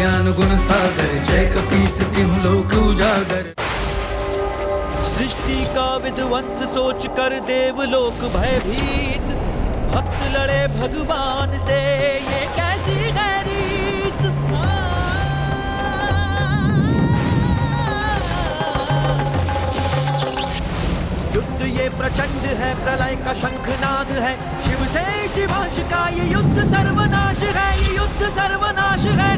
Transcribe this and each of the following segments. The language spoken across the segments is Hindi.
ज्ञान गुण सागर, जय कपीस तिहुँ लोक उजागर। सृष्टि का विध्वंस सोच कर देवलोक भयभीत, भक्त लड़े भगवान से ये कैसी है रीत। युद्ध ये प्रचंड है, प्रलय का शंखनाद है, शिव से शिवांश का ये युद्ध सर्वनाश है, ये युद्ध सर्वनाश है।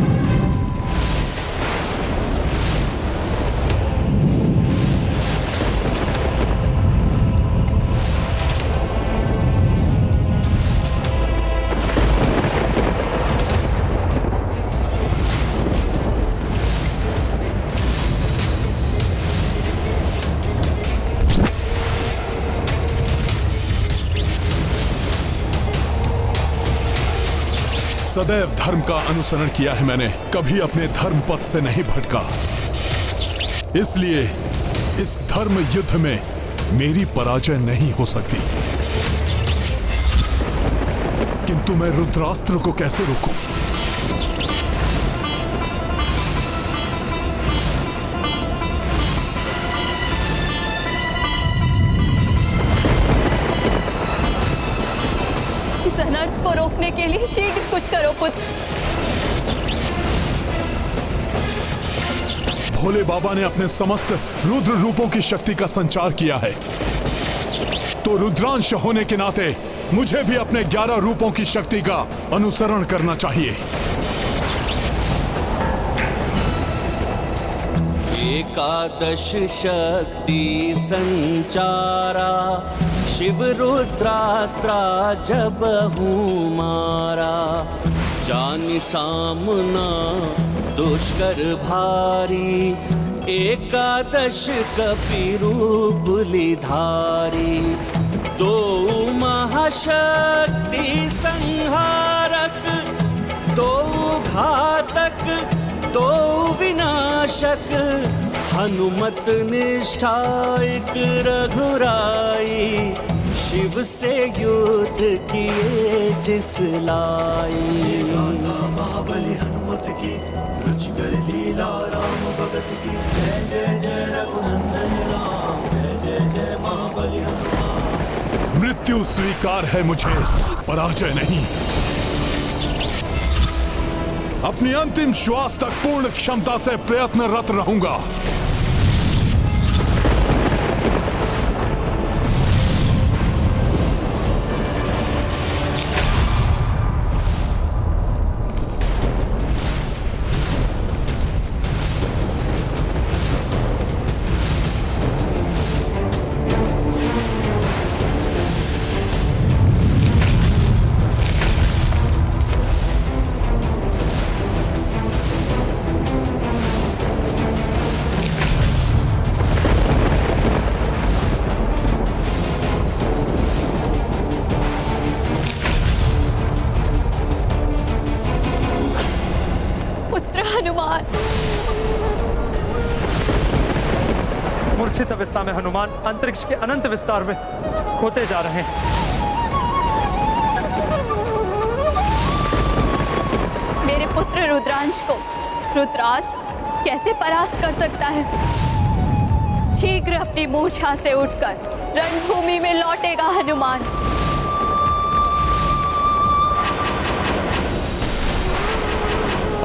सदैव धर्म का अनुसरण किया है मैंने, कभी अपने धर्म पथ से नहीं भटका। इसलिए इस धर्म युद्ध में मेरी पराजय नहीं हो सकती। किंतु मैं रुद्रास्त्र को कैसे रोकूं? इस अनर्थ को रोकने के लिए शीघ्र कुछ करो पुत्र। भोले बाबा ने अपने समस्त रुद्र रूपों की शक्ति का संचार किया है, तो रुद्रांश होने के नाते मुझे भी अपने 11 रूपों की शक्ति का अनुसरण करना चाहिए। एकादश शक्ति संचारा, शिव रुद्रास्त्रा जब हूँ मारा। जानि सामना दुष्कर भारी, एकादश कपिरूप धारी। दो महाशक्ति संहारक, दो घातक दो विनाशक। हनुमत निष्ठा एक रघुराई, शिव से युद्ध किए जिस लाई। महाबली हनुमत की, रुचिकर लीला राम भगत की। जय जय जय रघुनंदन राम, जय जय जय महाबली हनुमान। मृत्यु स्वीकार है मुझे, पराजय नहीं। अपनी अंतिम श्वास तक पूर्ण क्षमता से प्रयत्नरत रहूंगा। मूर्छित अवस्था में हनुमान अंतरिक्ष के अनंत विस्तार में खोते जा रहे हैं। मेरे पुत्र रुद्रांश को रुद्राक्ष कैसे परास्त कर सकता है? शीघ्र अपनी मूर्छा से उठकर रणभूमि में लौटेगा हनुमान।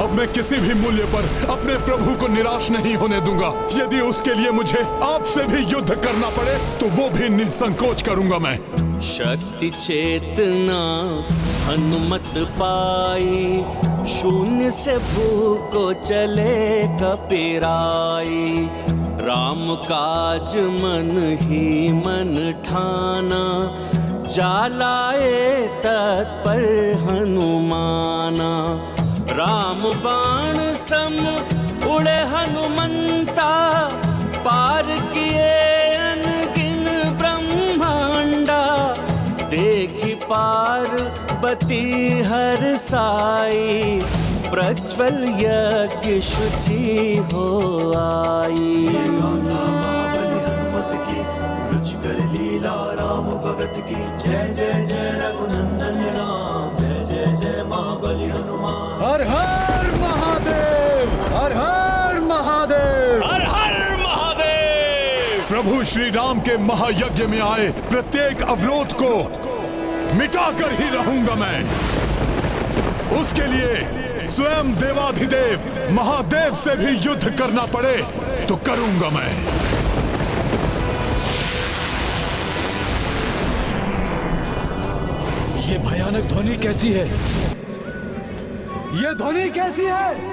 अब मैं किसी भी मूल्य पर अपने प्रभु को निराश नहीं होने दूंगा। यदि उसके लिए मुझे आपसे भी युद्ध करना पड़े तो वो भी निसंकोच करूंगा मैं। शक्ति चेतना हनुमत पाई, शून्य से भूको चले कपिराई। राम काज मन ही मन ठाना, जालाए तत्पर हनुमाना। राम बाण सम उड़े हनुमंता, पार किए अनगिन ब्रह्मांडा। देखी पार्वती हर साई, प्रज्वल यज्ञ शुचि हो आई। महाबली हनुमत की, रुचिकर लीला राम भगत की। जय जय जय रघुनंदन राम, जय जय जय महाबली हनुमान। हर हर महादेव। हर हर महादेव। हर हर महादेव। प्रभु श्री राम के महायज्ञ में आए प्रत्येक अवरोध को मिटाकर ही रहूंगा मैं। उसके लिए स्वयं देवाधिदेव महादेव से भी युद्ध करना पड़े तो करूंगा मैं। ये भयानक ध्वनि कैसी है? ये ध्वनि कैसी है?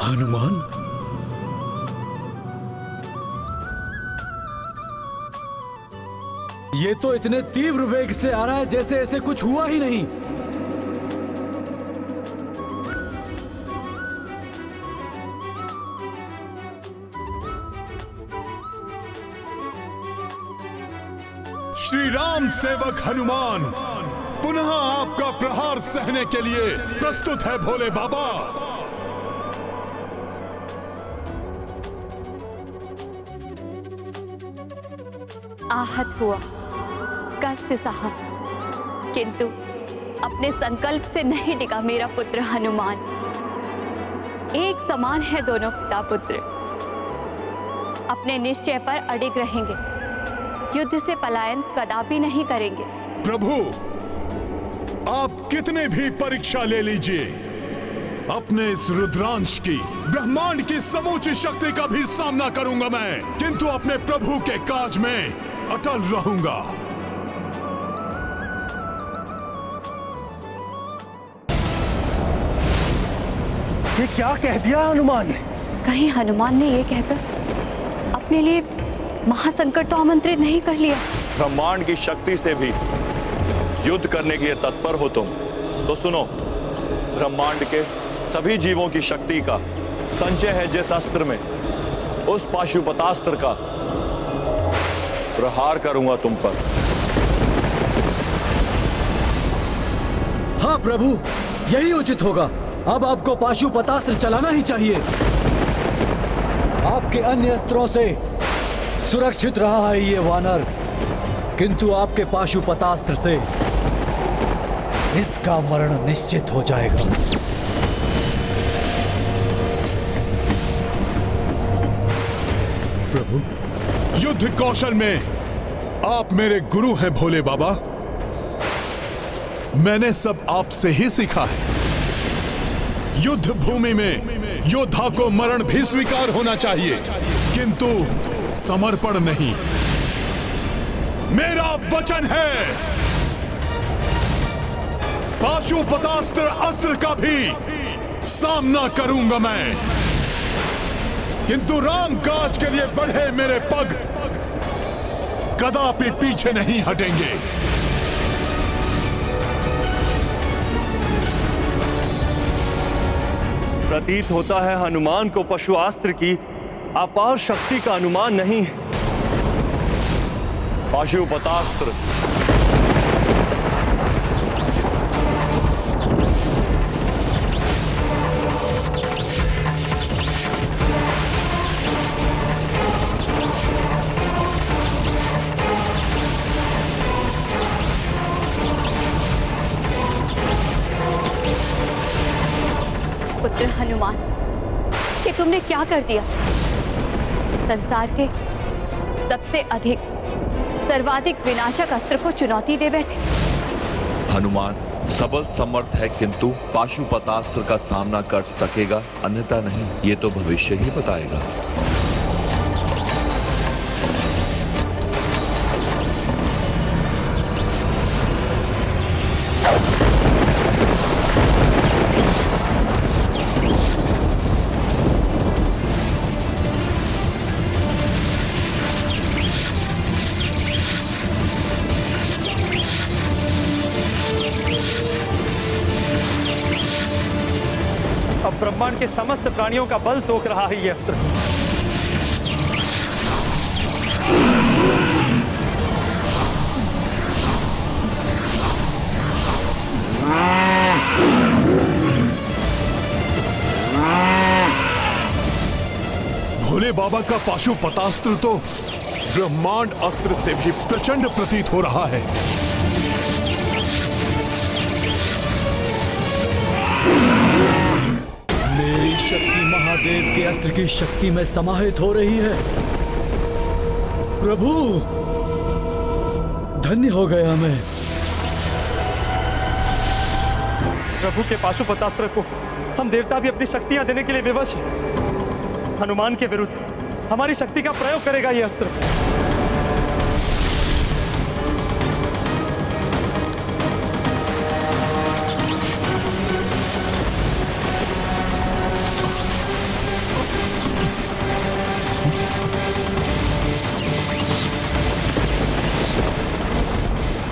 हनुमान, ये तो इतने तीव्र वेग से आ रहा है जैसे ऐसे कुछ हुआ ही नहीं। श्री राम सेवक हनुमान पुनः आपका प्रहार सहने के लिए प्रस्तुत है भोले बाबा। आहत हुआ, कष्ट सहा, किंतु अपने संकल्प से नहीं डिगा मेरा पुत्र हनुमान। एक समान है दोनों पिता पुत्र। अपने निश्चय पर अडिग रहेंगे, युद्ध से पलायन कदापि नहीं करेंगे। प्रभु, आप कितने भी परीक्षा ले लीजिए, अपने इस रुद्रांश की ब्रह्मांड की समूची शक्ति का भी सामना करूंगा मैं, किंतु अपने प्रभु के काज में अटल रहूंगा। ये क्या कह दिया हनुमान ने? कहीं हनुमान ने ये कहकर अपने लिए महासंकट तो आमंत्रित नहीं कर लिया? ब्रह्मांड की शक्ति से भी युद्ध करने के लिए तत्पर हो तुम तो सुनो, ब्रह्मांड के सभी जीवों की शक्ति का संचय है जिस अस्त्र में, उस पाशुपतास्त्र का प्रहार करूंगा तुम पर। हाँ प्रभु, यही उचित होगा। अब आपको पाशुपतास्त्र चलाना ही चाहिए। आपके अन्य अस्त्रों से सुरक्षित रहा है ये वानर, किंतु आपके पाशुपतास्त्र से इसका मरण निश्चित हो जाएगा। प्रभु, युद्ध कौशल में आप मेरे गुरु हैं भोले बाबा। मैंने सब आपसे ही सीखा है। युद्ध भूमि में योद्धा को मरण भी स्वीकार होना चाहिए, किंतु समर्पण नहीं। मेरा वचन है, पाशुपतास्त्र अस्त्र का भी सामना करूंगा मैं, किंतु राम काज के लिए बढ़े मेरे पग कदापि पीछे नहीं हटेंगे। प्रतीत होता है हनुमान को पशुआस्त्र की अपार शक्ति का अनुमान नहीं है। पाशुपतास्त्र पुत्र हनुमान, कि तुमने क्या कर दिया? संसार के सबसे अधिक सर्वाधिक विनाशक अस्त्र को चुनौती दे बैठे। हनुमान सबल समर्थ है, किंतु पाशुपतास्त्र का सामना कर सकेगा अन्यथा नहीं, ये तो भविष्य ही बताएगा। अब ब्रह्मांड के समस्त प्राणियों का बल सोख रहा है ये अस्त्र। भोले बाबा का पाशुपतास्त्र तो ब्रह्मांड अस्त्र से भी प्रचंड प्रतीत हो रहा है। मेरी शक्ति महादेव के अस्त्र की शक्ति में समाहित हो रही है। प्रभु, धन्य हो गया मैं। प्रभु के पाशुपतास्त्र को हम देवता भी अपनी शक्तियां देने के लिए विवश हैं। हनुमान के विरुद्ध हमारी शक्ति का प्रयोग करेगा ये अस्त्र।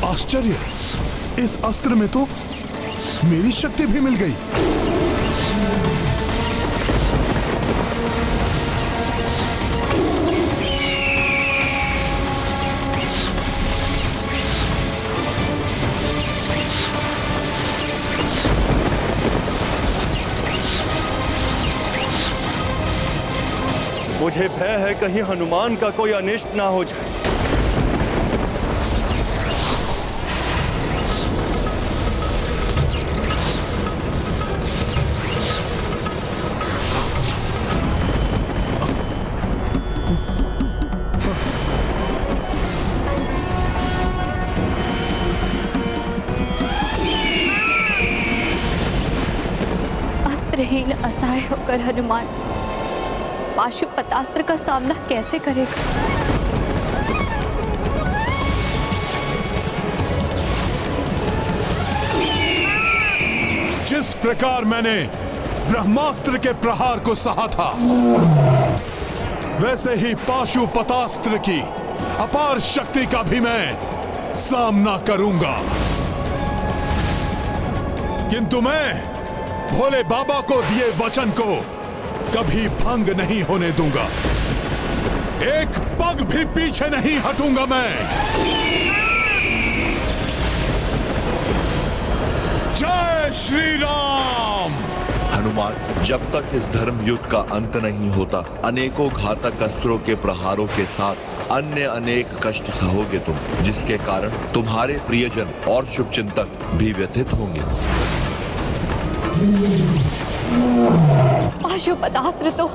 आश्चर्य, इस अस्त्र में तो मेरी शक्ति भी मिल गई। मुझे भय है कहीं हनुमान का कोई अनिष्ट ना हो जाए। अस्त्रहीन असहाय होकर हनुमान पाशुपतास्त्र का सामना कैसे करेगा? जिस प्रकार मैंने ब्रह्मास्त्र के प्रहार को सहा था, वैसे ही पाशुपतास्त्र की अपार शक्ति का भी मैं सामना करूंगा। किंतु मैं भोले बाबा को दिए वचन को कभी भंग नहीं होने दूंगा। एक पग भी पीछे नहीं हटूंगा मैं। जय श्री राम। हनुमान, जब तक इस धर्म युद्ध का अंत नहीं होता, अनेकों घातक अस्त्रों के प्रहारों के साथ अन्य अनेक कष्ट सहोगे तुम, जिसके कारण तुम्हारे प्रियजन और शुभचिंतक भी व्यथित होंगे। पाशुपतास्त्र तो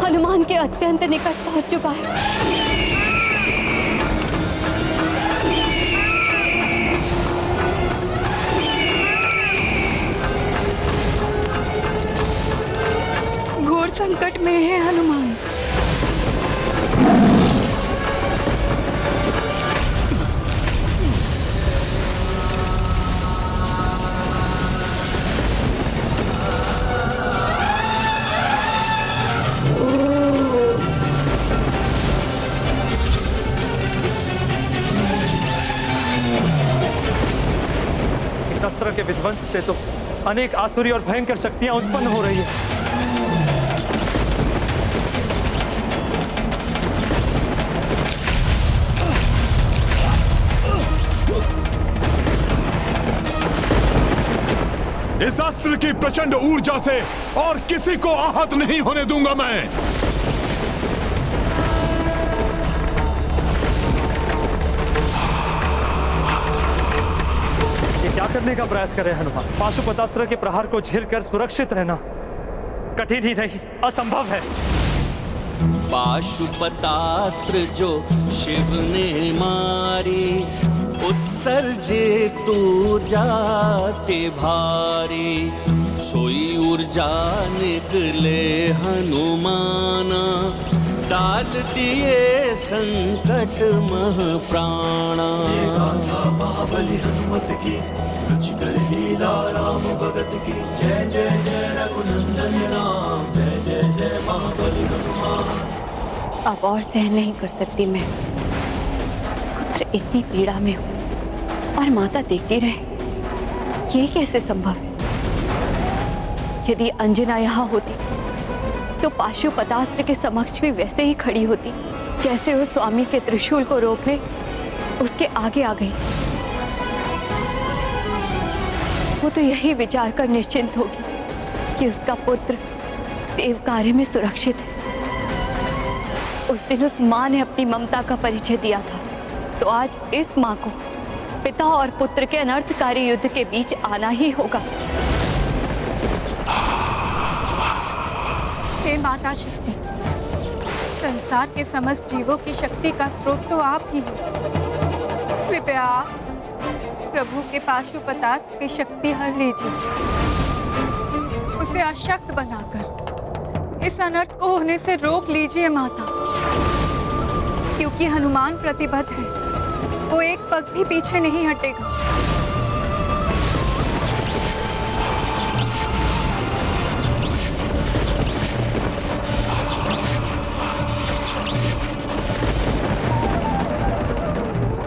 हनुमान के अत्यंत निकट पहुंच चुका है। घोर संकट में है हनुमान। अस्त्र के विध्वंस से तो अनेक आसुरी और भयंकर शक्तियां उत्पन्न हो रही है। इस अस्त्र की प्रचंड ऊर्जा से और किसी को आहत नहीं होने दूंगा मैं। क्या करने का प्रयास कर रहे हैं हनुमान? पाशुपतास्त्र के प्रहार को झेलकर सुरक्षित रहना कठिन ही नहीं, असंभव है। पाशुपतास्त्र जो शिव ने मारी, उत्सर्जे तू जाते भारी। सोई ऊर्जा निकले हनुमाना, डाल दिए संकट मह प्राणा। महाबली हनुमत की, रुचि कर लीला राम भगत की। जय जय जय रघुनंदन राम, जय जय जय महाबली हनुमान। अब और सहन नहीं कर सकती मैं। पुत्र इतनी पीड़ा में हो और माता देखती रहे, ये कैसे संभव है? यदि अंजना यहाँ होती तो पाशुपतास्त्र के समक्ष भी वैसे ही खड़ी होती जैसे वो स्वामी के त्रिशूल को रोकने उसके आगे आ गई। वो तो यही विचार कर निश्चिंत होगी कि उसका पुत्र देव कार्य में सुरक्षित है। उस दिन उस माँ ने अपनी ममता का परिचय दिया था, तो आज इस माँ को पिता और पुत्र के अनर्थकारी युद्ध के बीच आना ही होगा। हे माता शक्ति, संसार के समस्त जीवों की शक्ति का स्रोत तो आप ही हैं। कृपया आप प्रभु के पाशुपतास्त्र की शक्ति हर लीजिए, उसे अशक्त बनाकर इस अनर्थ को होने से रोक लीजिए माता, क्योंकि हनुमान प्रतिबद्ध है, वो एक पग भी पीछे नहीं हटेगा।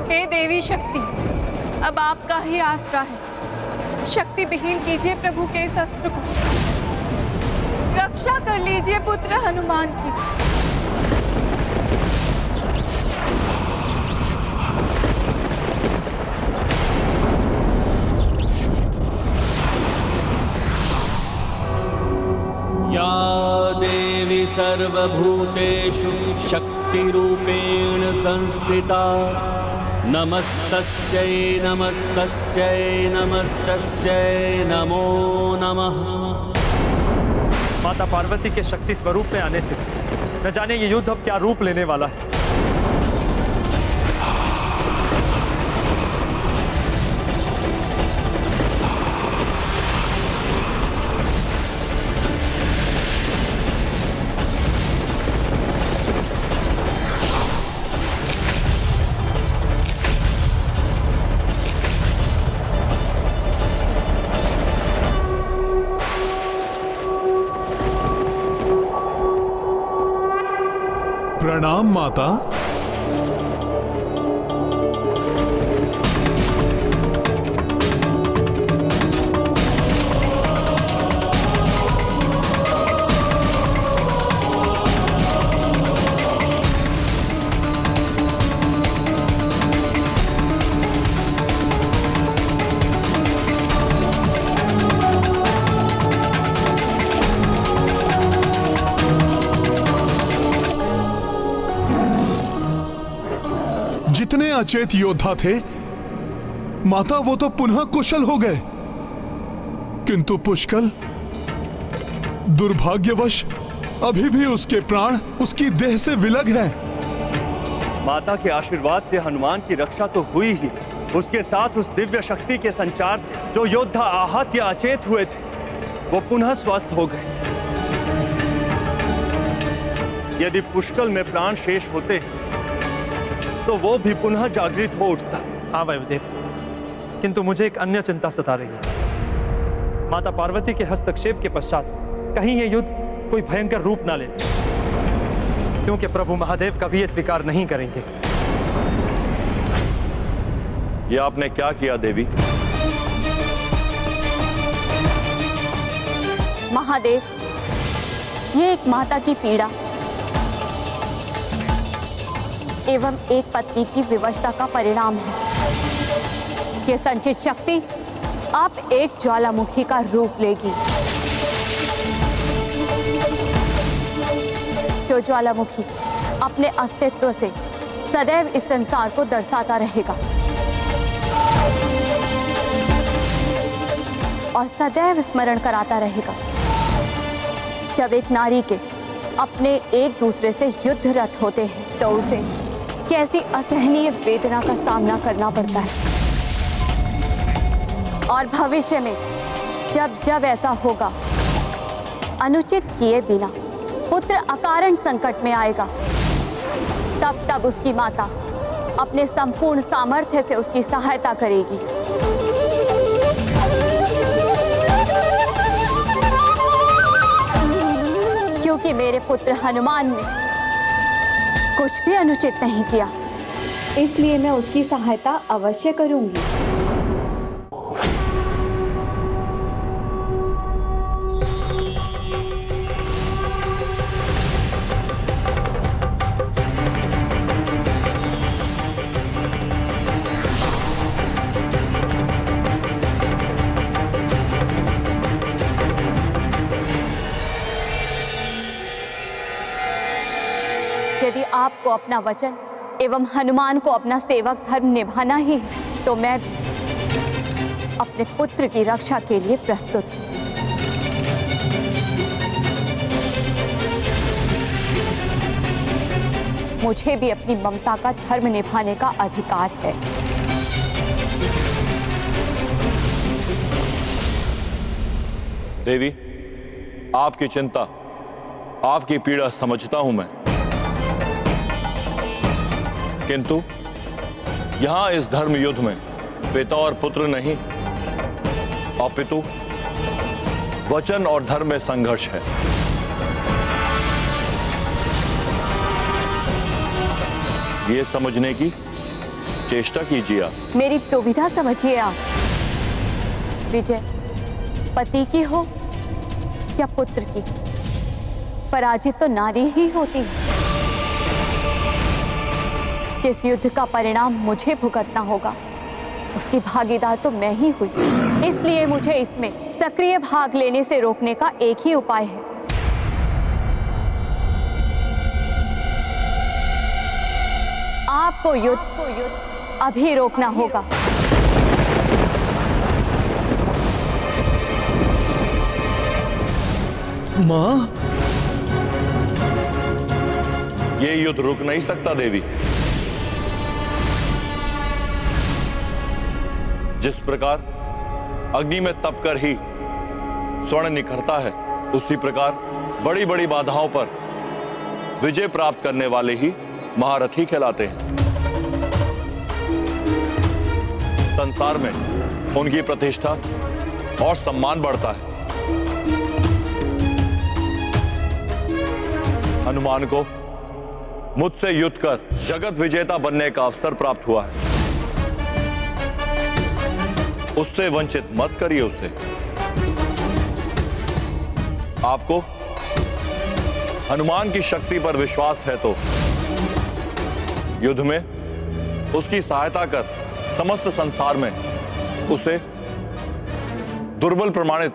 हे देवी शक्ति, अब आपका ही आसरा है। शक्ति विहीन कीजिए प्रभु के इस अस्त्र को, रक्षा कर लीजिए पुत्र हनुमान की। या देवी सर्वभूतेषु शक्तिरूपेण संस्थिता नमस्तस्यै नमस्तस्यै नमस्तस्यै नमो नमः। माता पार्वती के शक्ति स्वरूप में आने से न जाने ये युद्ध अब क्या रूप लेने वाला है। प्रणाम माता। जितने अचेत योद्धा थे माता, वो तो पुनः कुशल हो गए, किंतु पुष्कल दुर्भाग्यवश अभी भी उसके प्राण उसकी देह से विलग हैं। माता के आशीर्वाद से हनुमान की रक्षा तो हुई ही, उसके साथ उस दिव्य शक्ति के संचार से जो योद्धा आहत या अचेत हुए थे वो पुनः स्वस्थ हो गए। यदि पुष्कल में प्राण शेष होते तो वो भी पुनः जागृत हो उठता। हाँ वायुदेव, किंतु मुझे एक अन्य चिंता सता रही है। माता पार्वती के हस्तक्षेप के पश्चात कहीं ये युद्ध कोई भयंकर रूप ना ले, क्योंकि प्रभु महादेव कभी ये स्वीकार नहीं करेंगे। ये आपने क्या किया देवी? महादेव, ये एक माता की पीड़ा एवं एक पत्नी की विवशता का परिणाम है। ये संचित शक्ति आप एक ज्वालामुखी का रूप लेगी, जो ज्वालामुखी अपने अस्तित्व से सदैव इस संसार को दर्शाता रहेगा और सदैव स्मरण कराता रहेगा जब एक नारी के अपने एक दूसरे से युद्धरत होते हैं तो उसे कैसी असहनीय वेदना का सामना करना पड़ता है। और भविष्य में जब जब ऐसा होगा, अनुचित किए बिना पुत्र अकारण संकट में आएगा, तब तब उसकी माता अपने संपूर्ण सामर्थ्य से उसकी सहायता करेगी। क्योंकि मेरे पुत्र हनुमान ने कुछ भी अनुचित नहीं किया, इसलिए मैं उसकी सहायता अवश्य करूंगी। यदि आपको अपना वचन एवं हनुमान को अपना सेवक धर्म निभाना ही है, तो मैं अपने पुत्र की रक्षा के लिए प्रस्तुत हूँ। मुझे भी अपनी ममता का धर्म निभाने का अधिकार है। देवी, आपकी चिंता, आपकी पीड़ा समझता हूं मैं, किंतु यहां इस धर्म युद्ध में पिता और पुत्र नहीं, अपितु वचन और धर्म में संघर्ष है। ये समझने की चेष्टा कीजिए आप। मेरी दुविधा समझिए आप। विजय पति की हो या पुत्र की, पराजित तो नारी ही होती है। जिस युद्ध का परिणाम मुझे भुगतना होगा, उसकी भागीदार तो मैं ही हुई। इसलिए मुझे इसमें सक्रिय भाग लेने से रोकने का एक ही उपाय है। आपको युद्ध अभी रोकना होगा। माँ, ये युद्ध रुक नहीं सकता देवी। जिस प्रकार अग्नि में तप कर ही स्वर्ण निखरता है, उसी प्रकार बड़ी बड़ी बाधाओं पर विजय प्राप्त करने वाले ही महारथी कहलाते हैं। संसार में उनकी प्रतिष्ठा और सम्मान बढ़ता है। हनुमान को मुझसे युद्ध कर जगत विजेता बनने का अवसर प्राप्त हुआ है। उससे वंचित मत करिए उसे। आपको हनुमान की शक्ति पर विश्वास है तो युद्ध में उसकी सहायता कर समस्त संसार में उसे दुर्बल प्रमाणित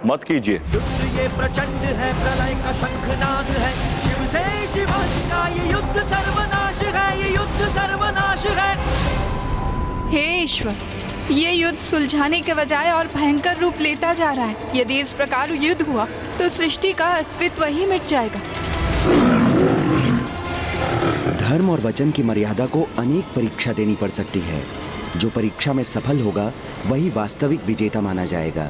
मत कीजिए। युद्ध ये प्रचंड है, प्रलय का शंखनाद है, शिव से शिवाजी का ये युद्ध सर्वनाश है, ये युद्ध सर्वनाश है। हे ईश्वर, ये युद्ध सुलझाने के बजाय और भयंकर रूप लेता जा रहा है। यदि इस प्रकार युद्ध हुआ तो सृष्टि का अस्तित्व ही मिट जाएगा। धर्म और वचन की मर्यादा को अनेक परीक्षा देनी पड़ सकती है। जो परीक्षा में सफल होगा वही वास्तविक विजेता माना जाएगा।